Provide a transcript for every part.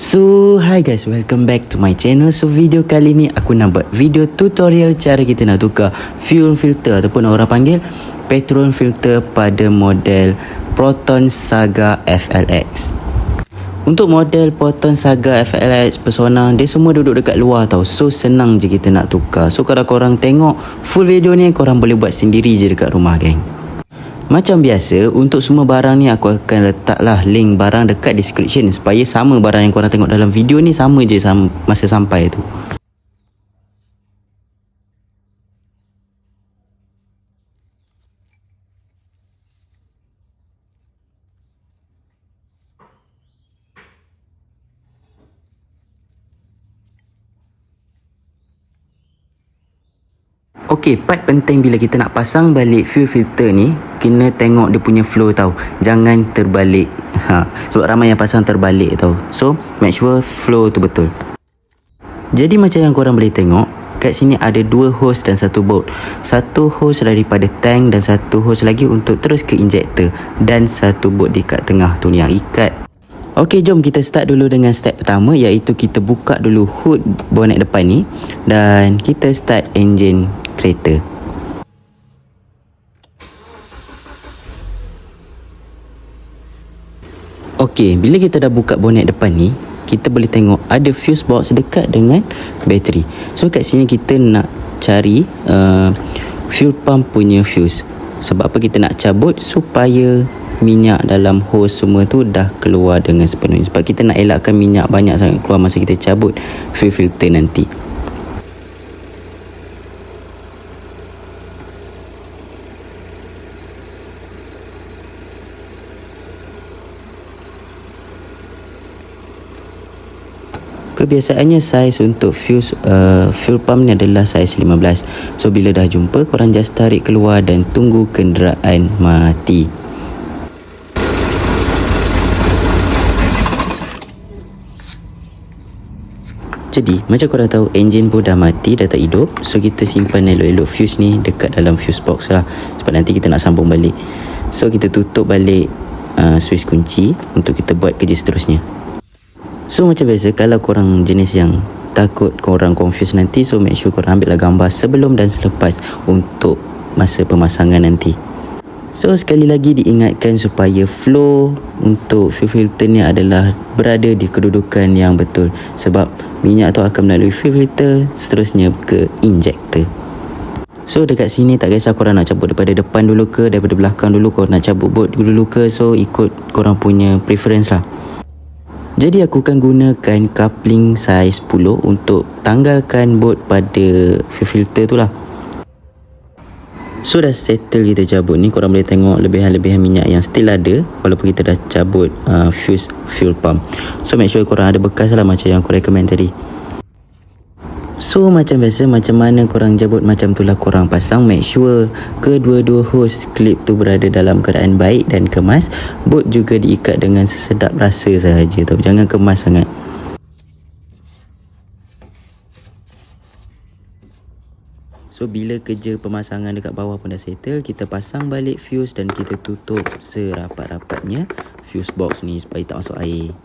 So hi guys, welcome back to my channel. So video kali ni aku nak buat video tutorial cara kita nak tukar fuel filter ataupun orang panggil petrol filter pada model Proton Saga FLX. Untuk model Proton Saga FLX Persona, dia semua duduk dekat luar tau. So senang je kita nak tukar. So kalau korang tengok full video ni, korang boleh buat sendiri je dekat rumah geng. Macam biasa, untuk semua barang ni aku akan letaklah link barang dekat description supaya sama barang yang korang tengok dalam video ni sama je masa sampai tu. Okey, part penting bila kita nak pasang balik fuel filter ni, kena tengok dia punya flow tau. Jangan terbalik. Sebab ramai yang pasang terbalik tau. So, make sure flow tu betul. Jadi macam yang korang boleh tengok, kat sini ada 2 hose dan 1 bolt. 1 hose daripada tank dan 1 hose lagi untuk terus ke injector. Dan 1 bolt di kat tengah tu yang ikat. Okey, jom kita start dulu dengan step pertama, iaitu kita buka dulu hood bonnet depan ni dan kita start engine kereta. Okey, bila kita dah buka bonnet depan ni, kita boleh tengok ada fuse box dekat dengan bateri. So kat sini kita nak cari fuel pump punya fuse. Sebab apa kita nak cabut? Supaya minyak dalam hose semua tu dah keluar dengan sepenuhnya. Sebab kita nak elakkan minyak banyak sangat keluar masa kita cabut fuel filter nanti. Kebiasaannya saiz untuk fuel pump ni adalah saiz 15. So bila dah jumpa, korang just tarik keluar dan tunggu kenderaan mati. Jadi macam korang tahu, enjin pun dah mati, dah tak hidup. So kita simpan elok-elok fuse ni dekat dalam fuse box lah, sebab nanti kita nak sambung balik. So kita tutup balik switch kunci untuk kita buat kerja seterusnya. So macam biasa, kalau korang jenis yang takut korang confuse nanti, so make sure korang ambil lah gambar sebelum dan selepas untuk masa pemasangan nanti. So sekali lagi diingatkan supaya flow untuk fuel filter ni adalah berada di kedudukan yang betul. Sebab minyak tu akan melalui fuel filter seterusnya ke injector. So dekat sini tak kisah korang nak cabut daripada depan dulu ke daripada belakang dulu, korang nak cabut bolt dulu ke, so ikut korang punya preference lah. Jadi aku akan gunakan coupling saiz 10 untuk tanggalkan bolt pada fuel filter tu lah. So dah settle kita cabut ni, korang boleh tengok lebihan-lebihan minyak yang still ada walaupun kita dah cabut fuse fuel pump. So make sure korang ada bekas lah macam yang aku recommend tadi. So macam biasa, macam mana korang cabut macam tu lah korang pasang. Make sure kedua-dua hose clip tu berada dalam keadaan baik dan kemas. Bolt juga diikat dengan sesedap rasa sahaja tau, jangan kemas sangat. So bila kerja pemasangan dekat bawah pun dah settle, kita pasang balik fuse dan kita tutup serapat-rapatnya fuse box ni supaya tak masuk air.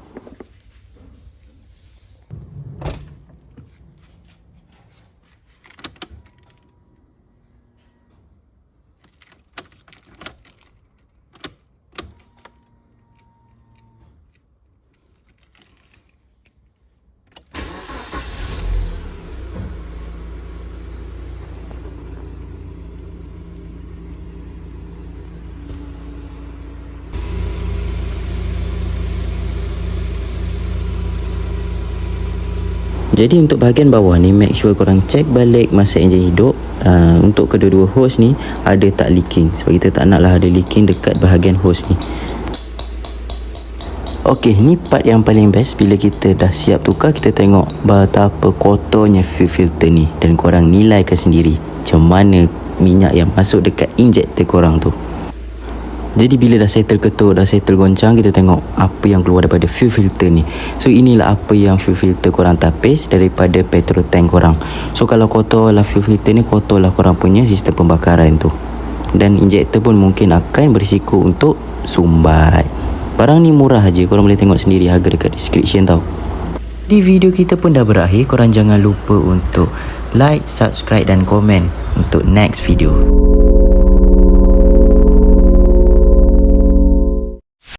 Jadi untuk bahagian bawah ni, make sure korang check balik masa enjin hidup. Untuk kedua-dua hose ni ada tak leaking, sebab kita tak nak lah ada leaking dekat bahagian hose ni. Okey, ni part yang paling best. Bila kita dah siap tukar, kita tengok betapa kotornya fuel filter ni, dan korang nilaikan sendiri macam mana minyak yang masuk dekat injector korang tu. Jadi bila dah settle ketuk, dah settle goncang, kita tengok apa yang keluar daripada fuel filter ni. So inilah apa yang fuel filter korang tapis daripada petrol tank korang. So kalau kotor lah fuel filter ni, kotor lah korang punya sistem pembakaran tu. Dan injektor pun mungkin akan berisiko untuk sumbat. Barang ni murah aja, korang boleh tengok sendiri harga dekat description tau. Di video kita pun dah berakhir. Korang jangan lupa untuk like, subscribe dan komen untuk next video.